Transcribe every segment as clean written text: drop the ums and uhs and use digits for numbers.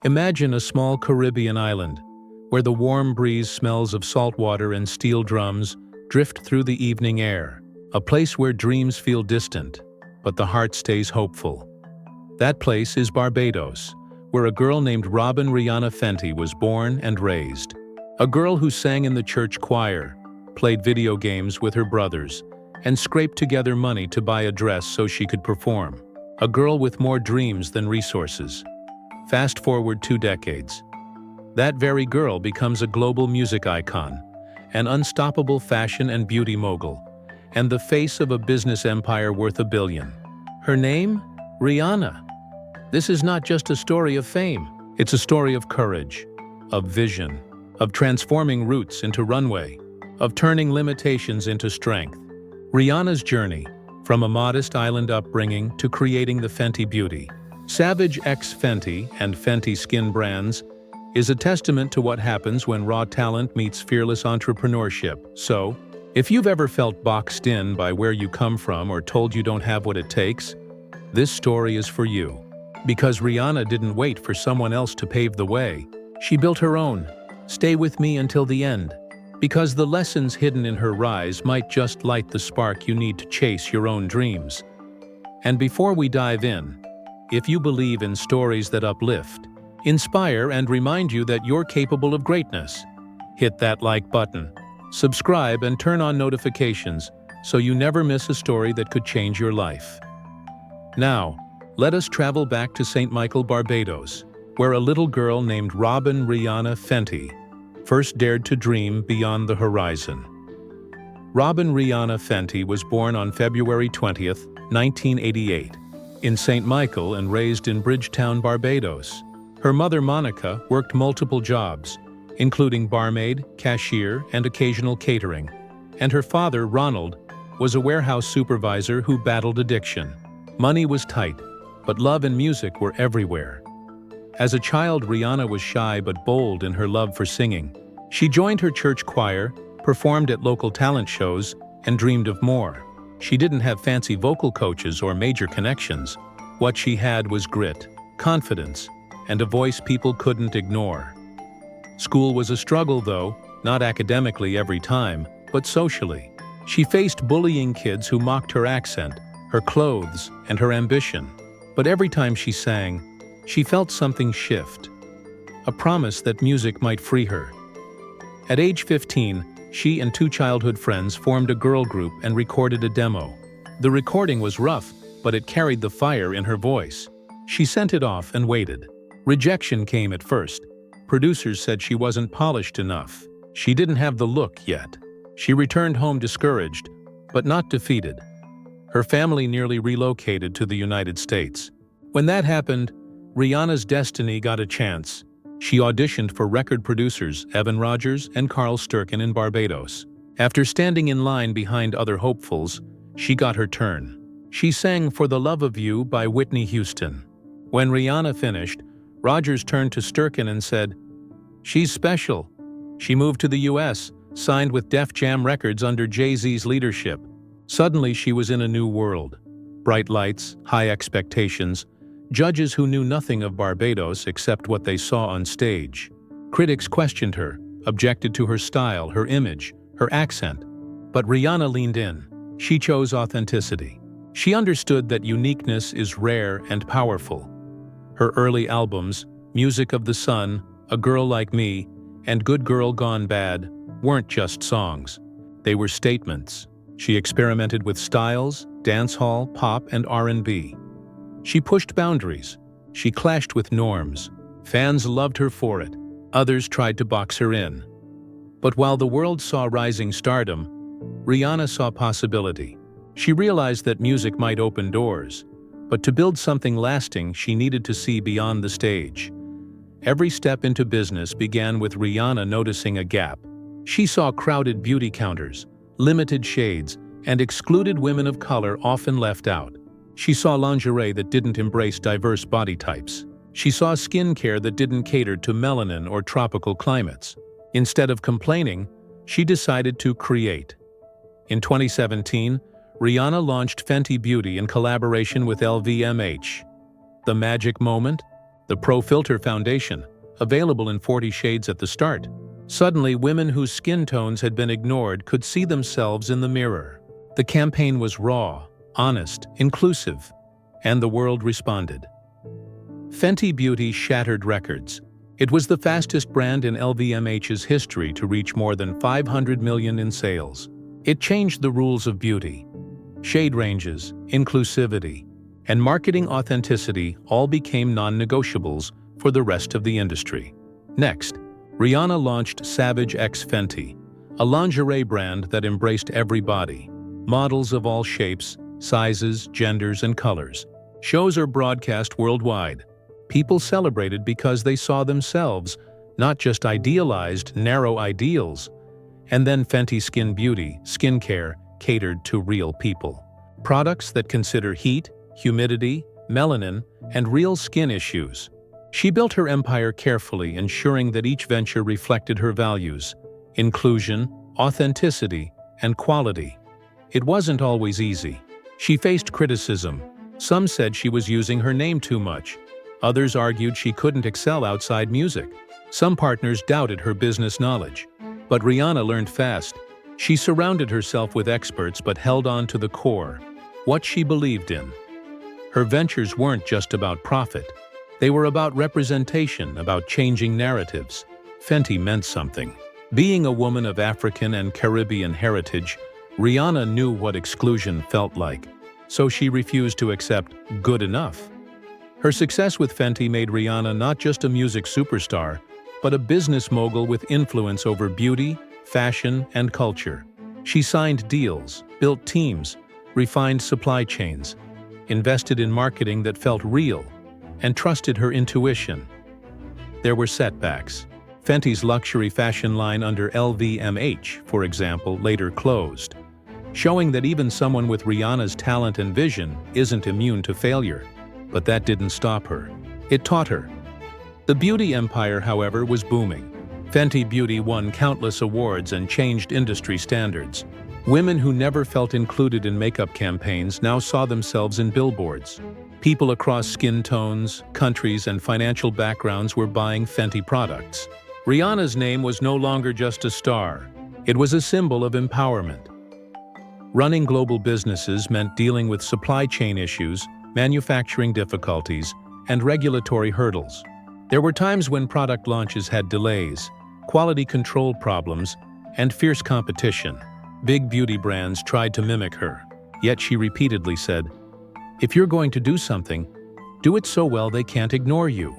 Imagine a small Caribbean island, where the warm breeze smells of salt water and steel drums drift through the evening air, a place where dreams feel distant, but the heart stays hopeful. That place is Barbados, where a girl named Robyn Rihanna Fenty was born and raised. A girl who sang in the church choir, played video games with her brothers, and scraped together money to buy a dress so she could perform. A girl with more dreams than resources. Fast forward 2 decades. That very girl becomes a global music icon, an unstoppable fashion and beauty mogul, and the face of a business empire worth $1 billion. Her name? Rihanna. This is not just a story of fame. It's a story of courage, of vision, of transforming roots into runway, of turning limitations into strength. Rihanna's journey, from a modest island upbringing to creating the Fenty Beauty, Savage X Fenty and Fenty Skin brands, is a testament to what happens when raw talent meets fearless entrepreneurship. So, if you've ever felt boxed in by where you come from or told you don't have what it takes, this story is for you. Because Rihanna didn't wait for someone else to pave the way. She built her own. Stay with me until the end. Because the lessons hidden in her rise might just light the spark you need to chase your own dreams. And before we dive in, if you believe in stories that uplift, inspire, and remind you that you're capable of greatness, hit that like button, subscribe, and turn on notifications so you never miss a story that could change your life. Now, let us travel back to St. Michael, Barbados, where a little girl named Robyn Rihanna Fenty first dared to dream beyond the horizon. Robyn Rihanna Fenty was born on February 20, 1988, in St. Michael and raised in Bridgetown, Barbados. Her mother, Monica, worked multiple jobs, including barmaid, cashier, and occasional catering. And her father, Ronald, was a warehouse supervisor who battled addiction. Money was tight, but love and music were everywhere. As a child, Rihanna was shy but bold in her love for singing. She joined her church choir, performed at local talent shows, and dreamed of more. She didn't have fancy vocal coaches or major connections. What she had was grit, confidence, and a voice people couldn't ignore. School was a struggle, though, not academically every time, but socially. She faced bullying kids who mocked her accent, her clothes, and her ambition. But every time she sang, she felt something shift, a promise that music might free her. At age 15, she and 2 childhood friends formed a girl group and recorded a demo. The recording was rough, but it carried the fire in her voice. She sent it off and waited. Rejection came at first. Producers said she wasn't polished enough. She didn't have the look yet. She returned home discouraged, but not defeated. Her family nearly relocated to the United States. When that happened, Rihanna's destiny got a chance. She auditioned for record producers Evan Rogers and Carl Sturken in Barbados. After standing in line behind other hopefuls, she got her turn. She sang For the Love of You by Whitney Houston. When Rihanna finished, Rogers turned to Sturken and said, "She's special." She moved to the US, signed with Def Jam Records under Jay-Z's leadership. Suddenly she was in a new world. Bright lights, high expectations, judges who knew nothing of Barbados except what they saw on stage. Critics questioned her, objected to her style, her image, her accent. But Rihanna leaned in. She chose authenticity. She understood that uniqueness is rare and powerful. Her early albums, Music of the Sun, A Girl Like Me, and Good Girl Gone Bad, weren't just songs. They were statements. She experimented with styles, dancehall, pop, and R&B. She pushed boundaries. She clashed with norms. Fans loved her for it. Others tried to box her in. But while the world saw rising stardom, Rihanna saw possibility. She realized that music might open doors, but to build something lasting, she needed to see beyond the stage. Every step into business began with Rihanna noticing a gap. She saw crowded beauty counters, limited shades, and excluded women of color often left out. She saw lingerie that didn't embrace diverse body types. She saw skincare that didn't cater to melanin or tropical climates. Instead of complaining, she decided to create. In 2017, Rihanna launched Fenty Beauty in collaboration with LVMH. The magic moment? the Pro Filter foundation, available in 40 shades at the start. Suddenly, women whose skin tones had been ignored could see themselves in the mirror. The campaign was raw, honest, inclusive, and the world responded. Fenty Beauty shattered records. It was the fastest brand in LVMH's history to reach more than 500 million in sales. It changed the rules of beauty. Shade ranges, inclusivity, and marketing authenticity all became non-negotiables for the rest of the industry. Next, Rihanna launched Savage X Fenty, a lingerie brand that embraced every body. Models of all shapes, sizes, genders, and colors. Shows are broadcast worldwide. People celebrated because they saw themselves, not just idealized, narrow ideals. And then Fenty Skin Beauty, skincare, catered to real people. Products that consider heat, humidity, melanin, and real skin issues. She built her empire carefully, ensuring that each venture reflected her values: inclusion, authenticity, and quality. It wasn't always easy. She faced criticism. Some said she was using her name too much. Others argued she couldn't excel outside music. Some partners doubted her business knowledge. But Rihanna learned fast. She surrounded herself with experts but held on to the core, what she believed in. Her ventures weren't just about profit. They were about representation, about changing narratives. Fenty meant something. Being a woman of African and Caribbean heritage, Rihanna knew what exclusion felt like, so she refused to accept good enough. Her success with Fenty made Rihanna not just a music superstar, but a business mogul with influence over beauty, fashion, and culture. She signed deals, built teams, refined supply chains, invested in marketing that felt real, and trusted her intuition. There were setbacks. Fenty's luxury fashion line under LVMH, for example, later closed, showing that even someone with Rihanna's talent and vision isn't immune to failure. But that didn't stop her. It taught her. The beauty empire, however, was booming. Fenty Beauty won countless awards and changed industry standards. Women who never felt included in makeup campaigns now saw themselves in billboards. People across skin tones, countries, and financial backgrounds were buying Fenty products. Rihanna's name was no longer just a star. It was a symbol of empowerment. Running global businesses meant dealing with supply chain issues, manufacturing difficulties, and regulatory hurdles. There were times when product launches had delays, quality control problems, and fierce competition. Big beauty brands tried to mimic her, yet she repeatedly said, "If you're going to do something, do it so well they can't ignore you."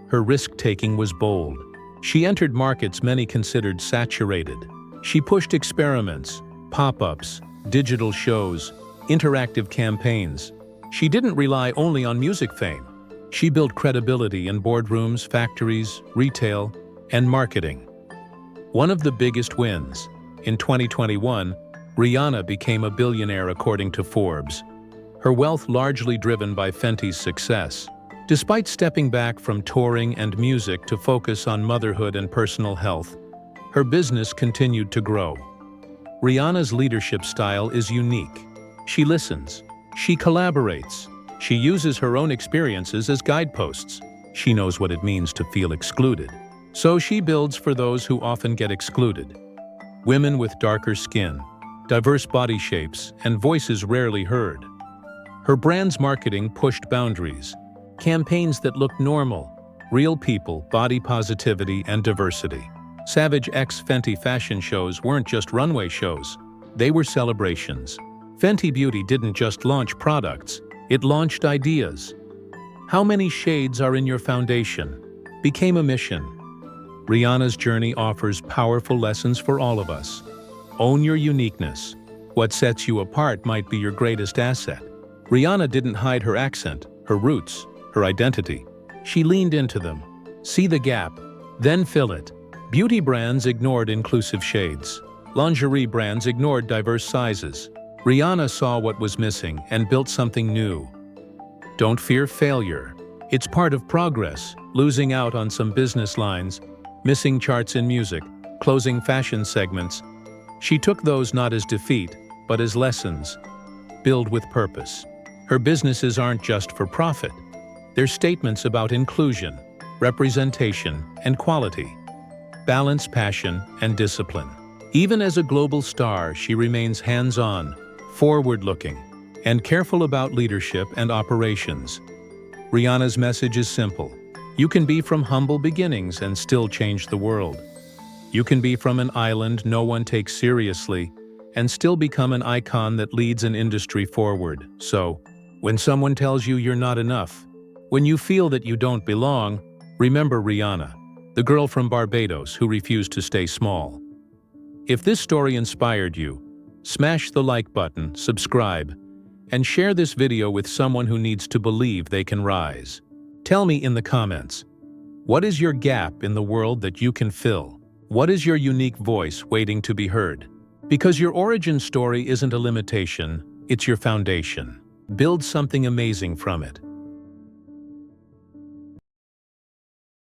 Her risk-taking was bold. She entered markets many considered saturated. She pushed experiments, pop-ups, digital shows, interactive campaigns. She didn't rely only on music fame. She built credibility in boardrooms, factories, retail, and marketing. One of the biggest wins. In 2021, Rihanna became a billionaire according to Forbes, her wealth largely driven by Fenty's success. Despite stepping back from touring and music to focus on motherhood and personal health, her business continued to grow. Rihanna's leadership style is unique. She listens. She collaborates. She uses her own experiences as guideposts. She knows what it means to feel excluded. So she builds for those who often get excluded. Women with darker skin, diverse body shapes, and voices rarely heard. Her brand's marketing pushed boundaries. Campaigns that looked normal, real people, body positivity, and diversity. Savage X Fenty fashion shows weren't just runway shows. They were celebrations. Fenty Beauty didn't just launch products, it launched ideas. How many shades are in your foundation? Became a mission. Rihanna's journey offers powerful lessons for all of us. Own your uniqueness. What sets you apart might be your greatest asset. Rihanna didn't hide her accent, her roots, her identity. She leaned into them. See the gap, then fill it. Beauty brands ignored inclusive shades. Lingerie brands ignored diverse sizes. Rihanna saw what was missing and built something new. Don't fear failure. It's part of progress, losing out on some business lines, missing charts in music, closing fashion segments. She took those not as defeat, but as lessons. Build with purpose. Her businesses aren't just for profit. They're statements about inclusion, representation, and quality. Balance, passion, and discipline. Even as a global star, she remains hands-on, forward-looking, and careful about leadership and operations. Rihanna's message is simple. You can be from humble beginnings and still change the world. You can be from an island no one takes seriously and still become an icon that leads an industry forward. So, when someone tells you you're not enough, when you feel that you don't belong, remember Rihanna, the girl from Barbados who refused to stay small. If this story inspired you, smash the like button, subscribe, and share this video with someone who needs to believe they can rise. Tell me in the comments, what is your gap in the world that you can fill? What is your unique voice waiting to be heard? Because your origin story isn't a limitation, it's your foundation. Build something amazing from it.